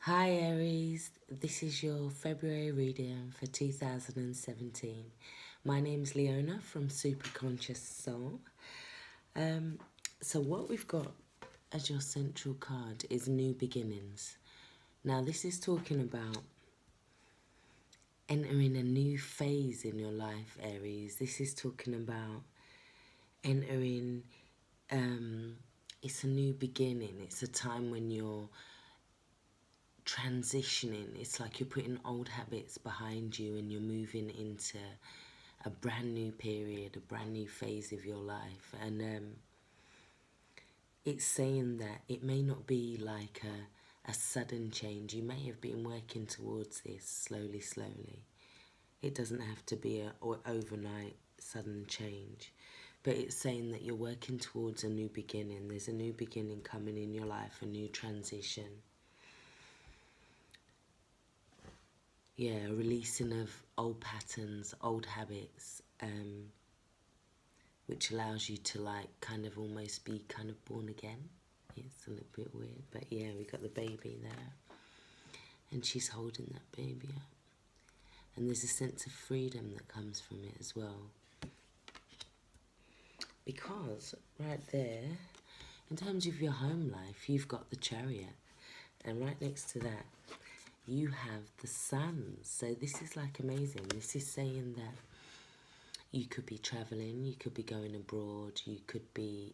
Hi Aries, this is your February reading for 2017. My name's Leona from Super Conscious Soul. So what we've got as your central card is New Beginnings. Now this is talking about entering a new phase in your life, Aries. This is talking about entering, it's a new beginning. It's a time when you're transitioning. It's like you're putting old habits behind you and you're moving into a brand new period, a brand new phase of your life. And it's saying that it may not be like a sudden change. You may have been working towards this slowly. It doesn't have to be a or overnight sudden change. But it's saying that you're working towards a new beginning. There's a new beginning coming in your life, a new transition. Yeah, releasing of old patterns, old habits, which allows you to like kind of almost be kind of born again. It's a little bit weird, but yeah, we got the baby there, and she's holding that baby up, and there's a sense of freedom that comes from it as well. Because right there, in terms of your home life, you've got the Chariot, and right next to that, you have the Sun. So this is like amazing. This is saying that you could be traveling, you could be going abroad, you could be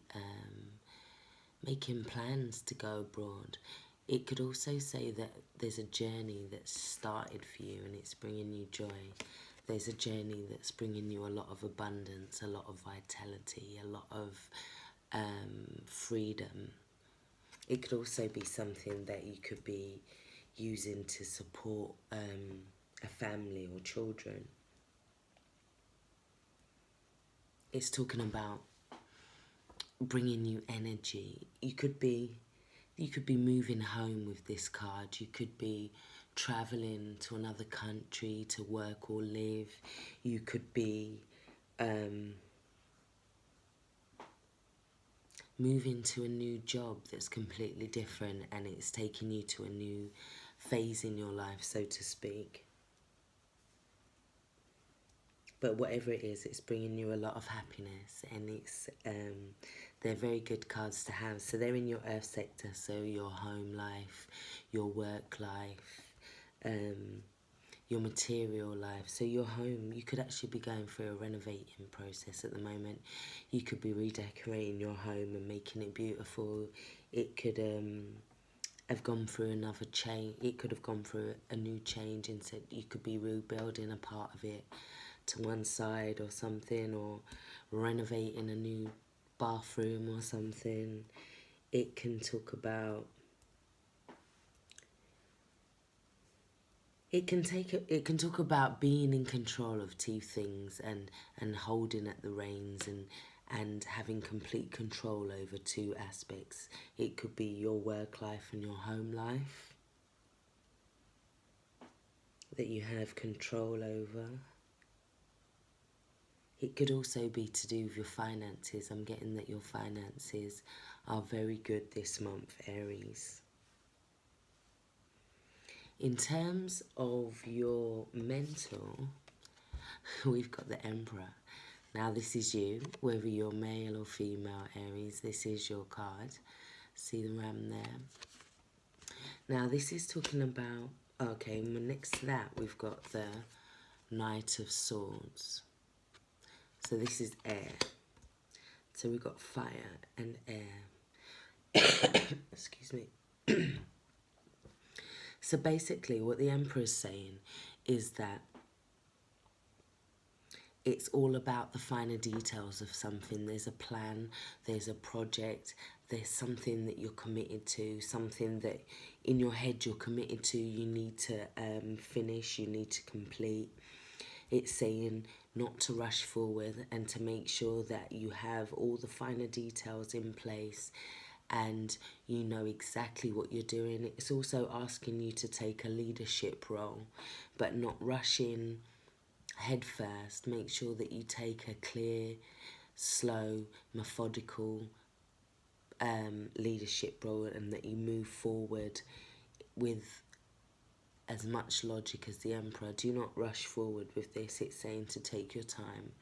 making plans to go abroad. It could also say that there's a journey that's started for you and it's bringing you joy. There's a journey that's bringing you a lot of abundance, a lot of vitality, a lot of freedom. It could also be something that you could be using to support a family or children. It's talking about bringing you energy. You could be moving home with this card. You could be traveling to another country to work or live. You could be moving to a new job that's completely different and it's taking you to a new phase in your life, so to speak. But whatever it is, it's bringing you a lot of happiness, and it's they're very good cards to have. So they're in your earth sector, so your home life, your work life, your material life. So your home, you could actually be going through a renovating process at the moment. You could be redecorating your home and making it beautiful. It could have gone through another change. It could have gone through a new change, and said you could be rebuilding a part of it to one side or something, or renovating a new bathroom or something. It can talk about, it can talk about being in control of two things and holding at the reins and having complete control over two aspects. It could be your work life and your home life that you have control over. It could also be to do with your finances. I'm getting that your finances are very good this month, Aries. In terms of your mental, we've got the Emperor. Now this is you, whether you're male or female, Aries, this is your card. See the ram there? Now this is talking about, okay, next to that we've got the Knight of Swords. So this is air. So we've got fire and air. Excuse me. So basically what the Emperor is saying is that it's all about the finer details of something. There's a plan, there's a project, there's something that you're committed to, something that in your head you're committed to, you need to finish, you need to complete. It's saying not to rush forward and to make sure that you have all the finer details in place and you know exactly what you're doing. It's also asking you to take a leadership role, but not rushing head first. Make sure that you take a clear, slow, methodical leadership role, and that you move forward with as much logic as the Emperor. Do not rush forward with this. It's saying to take your time.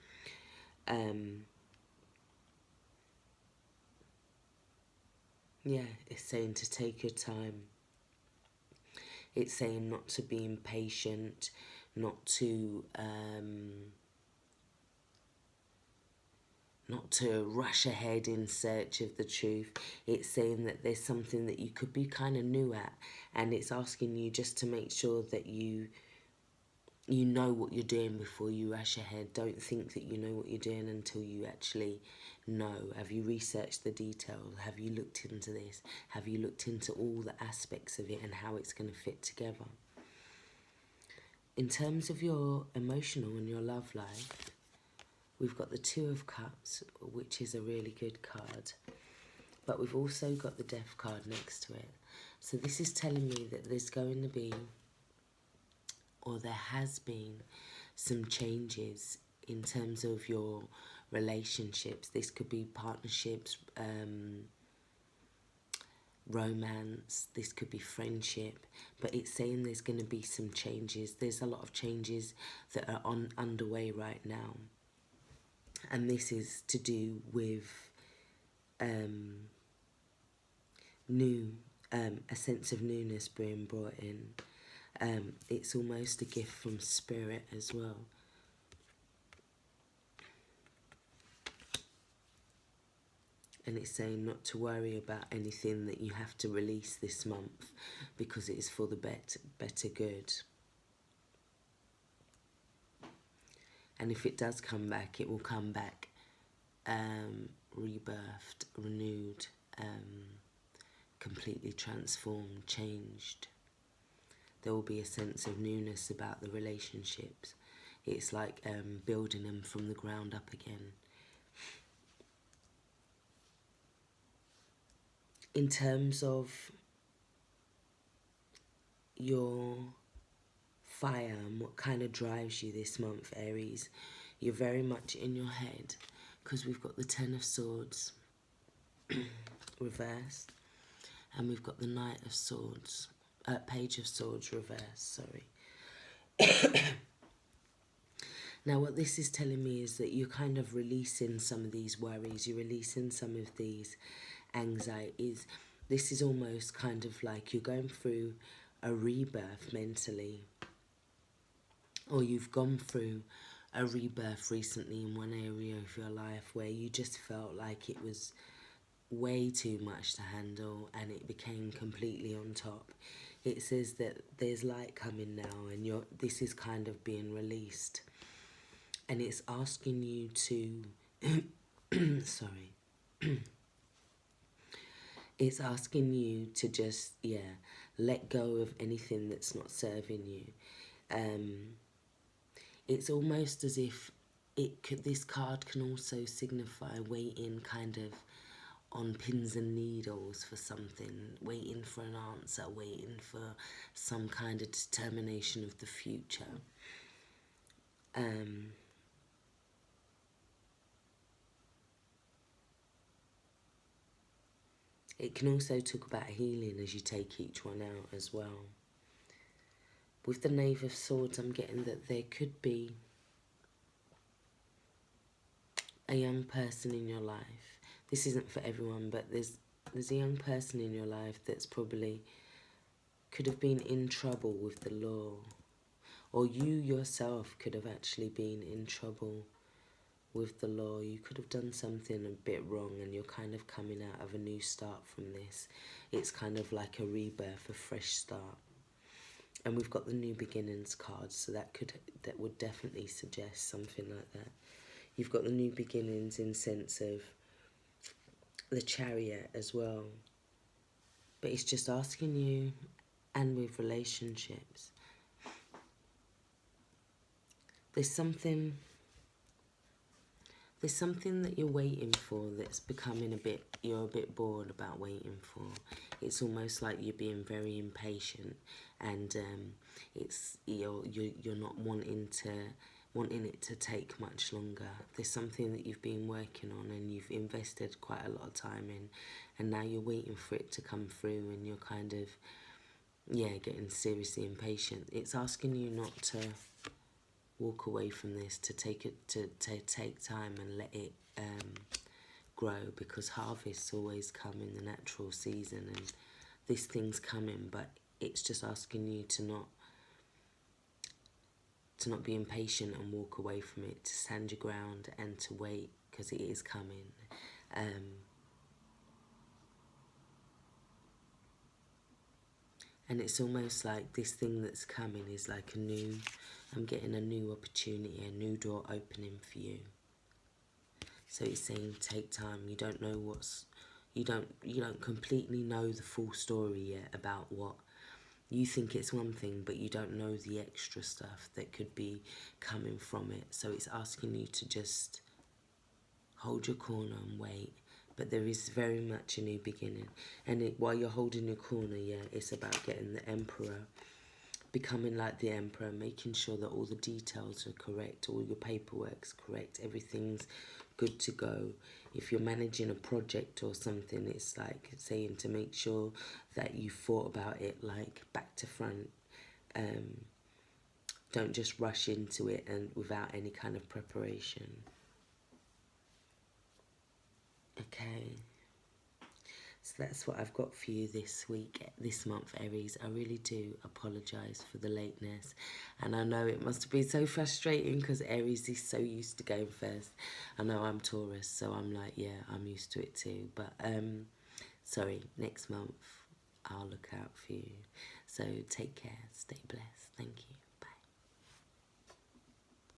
Yeah, it's saying to take your time. It's saying not to be impatient, not to rush ahead in search of the truth. It's saying that there's something that you could be kind of new at, and it's asking you just to make sure that you know what you're doing before you rush ahead. Don't think that you know what you're doing until you actually know. Have you researched the details? Have you looked into this? Have you looked into all the aspects of it and how it's going to fit together? In terms of your emotional and your love life, we've got the Two of Cups, which is a really good card. But we've also got the Death card next to it. So this is telling me that there's going to be, or there has been, some changes in terms of your relationships. This could be partnerships, romance, this could be friendship, but it's saying there's going to be some changes. There's a lot of changes that are underway right now, and this is to do with a sense of newness being brought in. It's almost a gift from spirit as well. And it's saying not to worry about anything that you have to release this month, because it is for the better good. And if it does come back, it will come back rebirthed, renewed, completely transformed, changed. There will be a sense of newness about the relationships. It's like building them from the ground up again. In terms of your fire and what kind of drives you this month, Aries, you're very much in your head, because we've got the Ten of Swords reversed, and we've got the Knight of Swords, Page of Swords reversed, sorry. Now what this is telling me is that you're kind of releasing some of these worries, you're releasing some of these anxieties. This is almost kind of like you're going through a rebirth mentally, or you've gone through a rebirth recently in one area of your life where you just felt like it was way too much to handle and it became completely on top. It says that there's light coming now, and this is kind of being released, and it's asking you to sorry it's asking you to just let go of anything that's not serving you. It's almost as if this card can also signify waiting kind of on pins and needles for something, waiting for an answer, waiting for some kind of determination of the future. It can also talk about healing as you take each one out as well. With the Knave of Swords, I'm getting that there could be a young person in your life. This isn't for everyone, but there's a young person in your life that's probably could have been in trouble with the law, or you yourself could have actually been in trouble with the law. You could have done something a bit wrong, and you're kind of coming out of a new start from this. It's kind of like a rebirth, a fresh start. And we've got the New Beginnings card, so that would definitely suggest something like that. You've got the New Beginnings in sense of the Chariot as well. But it's just asking you, and with relationships, there's something that you're waiting for that's becoming you're a bit bored about waiting for. It's almost like you're being very impatient, and you're not wanting it to take much longer. There's something that you've been working on and you've invested quite a lot of time in, and now you're waiting for it to come through, and you're kind of yeah, getting seriously impatient. It's asking you not to walk away from this, to take it, to take time and let it grow, because harvests always come in the natural season, and this thing's coming, but it's just asking you to not be impatient and walk away from it, to stand your ground and to wait, because it is coming. And it's almost like this thing that's coming is like I'm getting a new opportunity, a new door opening for you. So it's saying take time. You don't completely know the full story yet about what you think. It's one thing, but you don't know the extra stuff that could be coming from it. So it's asking you to just hold your corner and wait. But there is very much a new beginning. And while you're holding your corner, yeah, it's about getting the Emperor, becoming like the Emperor, making sure that all the details are correct, all your paperwork's correct, everything's good to go. If you're managing a project or something, it's like saying to make sure that you thought about it like back to front. Don't just rush into it and without any kind of preparation. Okay. So that's what I've got for you this week, this month, Aries. I really do apologise for the lateness. And I know it must be so frustrating because Aries is so used to going first. I know I'm Taurus, so I'm like, yeah, I'm used to it too. But, sorry, next month I'll look out for you. So take care, stay blessed. Thank you.